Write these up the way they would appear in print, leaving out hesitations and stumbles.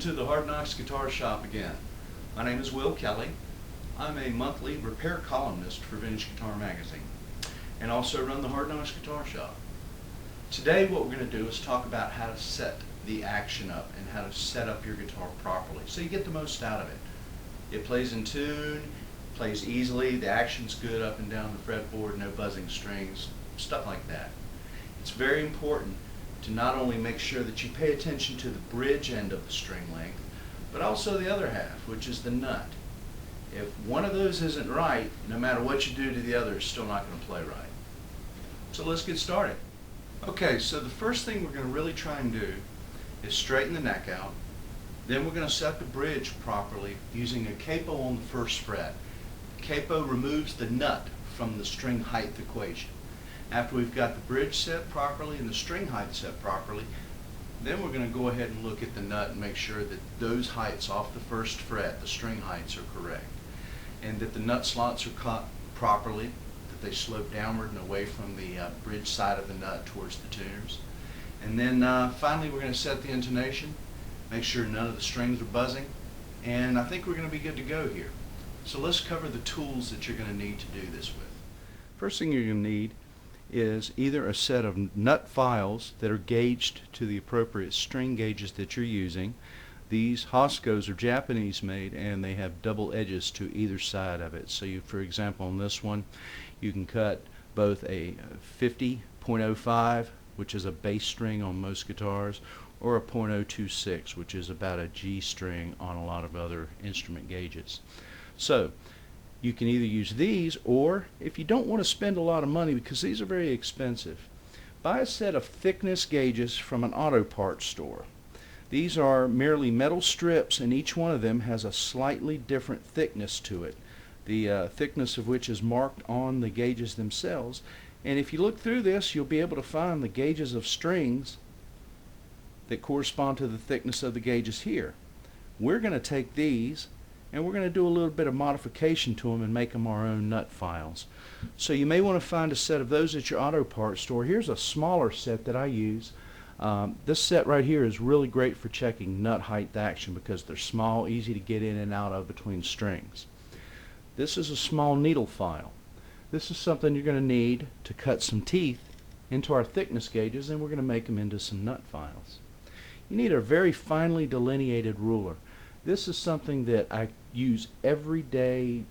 to the Hard Knocks Guitar Shop again. My name is Will Kelly. I'm a monthly repair columnist for Vintage Guitar Magazine and also run the Hard Knocks Guitar Shop. Today what we're going to do is talk about how to set the action up and how to set up your guitar properly so you get the most out of it. It plays in tune, plays easily, the action's good up and down the fretboard, no buzzing strings, stuff like that. It's very important to not only make sure that you pay attention to the bridge end of the string length, but also the other half, which is the nut. If one of those isn't right, no matter what you do to the other, it's still not going to play right. So let's get started. Okay, so the first thing we're going to really try and do is straighten the neck out. Then we're going to set the bridge properly using a capo on the first fret. Capo removes the nut from the string height equation. After we've got the bridge set properly and the string height set properly, then we're going to go ahead and look at the nut and make sure that those heights off the first fret, the string heights, are correct. And that the nut slots are cut properly, that they slope downward and away from the bridge side of the nut towards the tuners. And then finally we're going to set the intonation, make sure none of the strings are buzzing, and I think we're going to be good to go here. So let's cover the tools that you're going to need to do this with. First thing you're going to need is either a set of nut files that are gauged to the appropriate string gauges that you're using. These Hoskos are Japanese made and they have double edges to either side of it. So you, for example, on this one you can cut both a 50.05, which is a bass string on most guitars, or a .026, which is about a G string on a lot of other instrument gauges. So you can either use these, or if you don't want to spend a lot of money, because these are very expensive, buy a set of thickness gauges from an auto parts store. These are merely metal strips, and each one of them has a slightly different thickness to it, the thickness of which is marked on the gauges themselves. And if you look through this, you'll be able to find the gauges of strings that correspond to the thickness of the gauges here. We're going to take these and we're going to do a little bit of modification to them and make them our own nut files. So you may want to find a set of those at your auto parts store. Here's a smaller set that I use. This set right here is really great for checking nut height action because they're small, easy to get in and out of between strings. This is a small needle file. This is something you're going to need to cut some teeth into our thickness gauges, and we're going to make them into some nut files. You need a very finely delineated ruler. This is something that I use every day,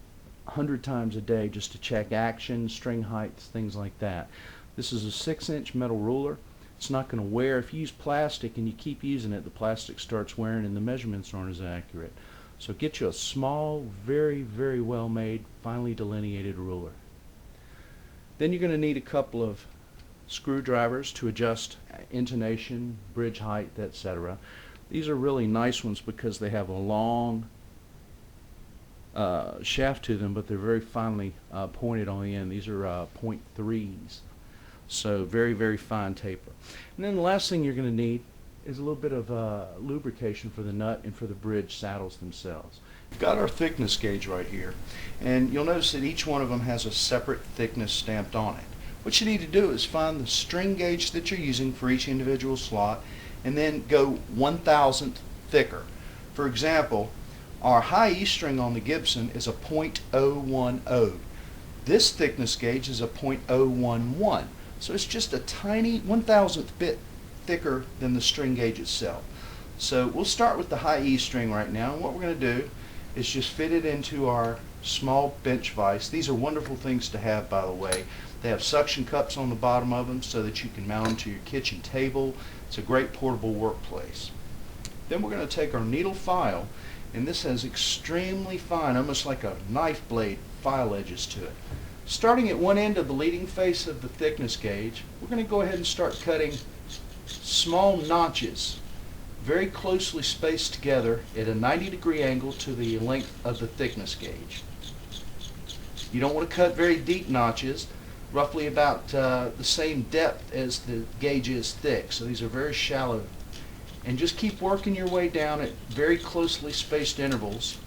100 times a day, just to check action, string heights, things like that. This is a 6-inch metal ruler. It's not going to wear. If you use plastic and you keep using it, the plastic starts wearing and the measurements aren't as accurate. So get you a small, very, very well made, finely delineated ruler. Then you're going to need a couple of screwdrivers to adjust intonation, bridge height, etc. These are really nice ones because they have a long shaft to them, but they're very finely pointed on the end. These are .3s, so very, very fine taper. And then the last thing you're going to need is a little bit of lubrication for the nut and for the bridge saddles themselves. We've got our thickness gauge right here, and you'll notice that each one of them has a separate thickness stamped on it. What you need to do is find the string gauge that you're using for each individual slot and then go 1/1000th thicker. For example, our high E string on the Gibson is a .010. This thickness gauge is a .011. So it's just a tiny 1/1000th bit thicker than the string gauge itself. So we'll start with the high E string right now, and what we're going to do is just fit it into our small bench vise. These are wonderful things to have, by the way. They have suction cups on the bottom of them so that you can mount them to your kitchen table. It's a great portable workplace. Then we're going to take our needle file, and this has extremely fine, almost like a knife blade, file edges to it. Starting at one end of the leading face of the thickness gauge, we're going to go ahead and start cutting small notches, very closely spaced together at a 90-degree angle to the length of the thickness gauge. You don't want to cut very deep notches, roughly about the same depth as the gauge is thick, so these are very shallow. And just keep working your way down at very closely spaced intervals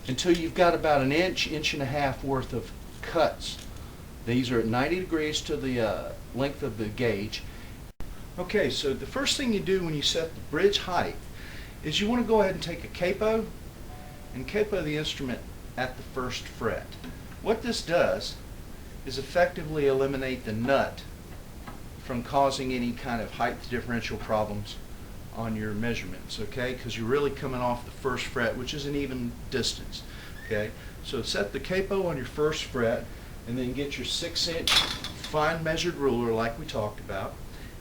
until you've got about an inch, inch and a half worth of cuts. These are at 90 degrees to the length of the gauge. Okay, so the first thing you do when you set the bridge height is you want to go ahead and take a capo and capo the instrument at the first fret. What this does is effectively eliminate the nut from causing any kind of height differential problems on your measurements, okay? Because you're really coming off the first fret, which is an even distance, okay? So set the capo on your first fret, and then get your 6-inch fine measured ruler like we talked about,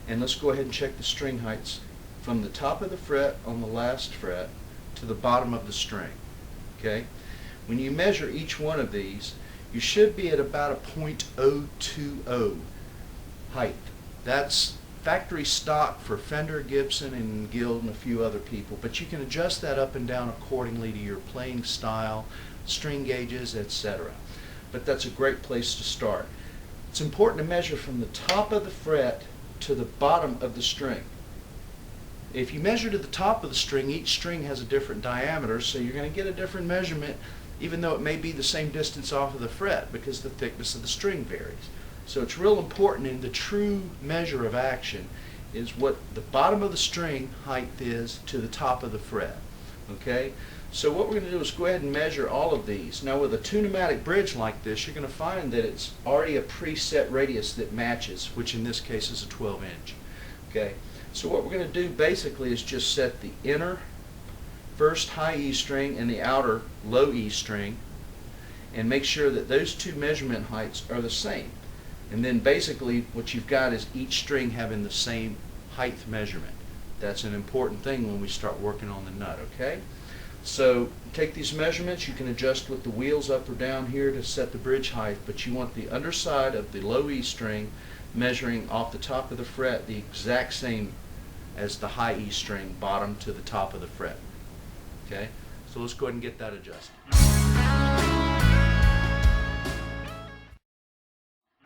and let's go ahead and check the string heights from the top of the fret on the last fret to the bottom of the string, okay? When you measure each one of these, you should be at about a .020 height. That's factory stock for Fender, Gibson, and Guild and a few other people, but you can adjust that up and down accordingly to your playing style, string gauges, etc. But that's a great place to start. It's important to measure from the top of the fret to the bottom of the string. If you measure to the top of the string, each string has a different diameter, so you're going to get a different measurement even though it may be the same distance off of the fret because the thickness of the string varies. So it's real important, in the true measure of action is what the bottom of the string height is to the top of the fret. Okay? So what we're going to do is go ahead and measure all of these. Now with a two-pneumatic bridge like this, you're going to find that it's already a preset radius that matches, which in this case is a 12-inch. Okay? So what we're going to do basically is just set the inner first high E string and the outer low E string and make sure that those two measurement heights are the same. And then basically what you've got is each string having the same height measurement. That's an important thing when we start working on the nut, okay? So take these measurements, you can adjust with the wheels up or down here to set the bridge height, but you want the underside of the low E string measuring off the top of the fret the exact same as the high E string, bottom to the top of the fret. Okay? So let's go ahead and get that adjusted.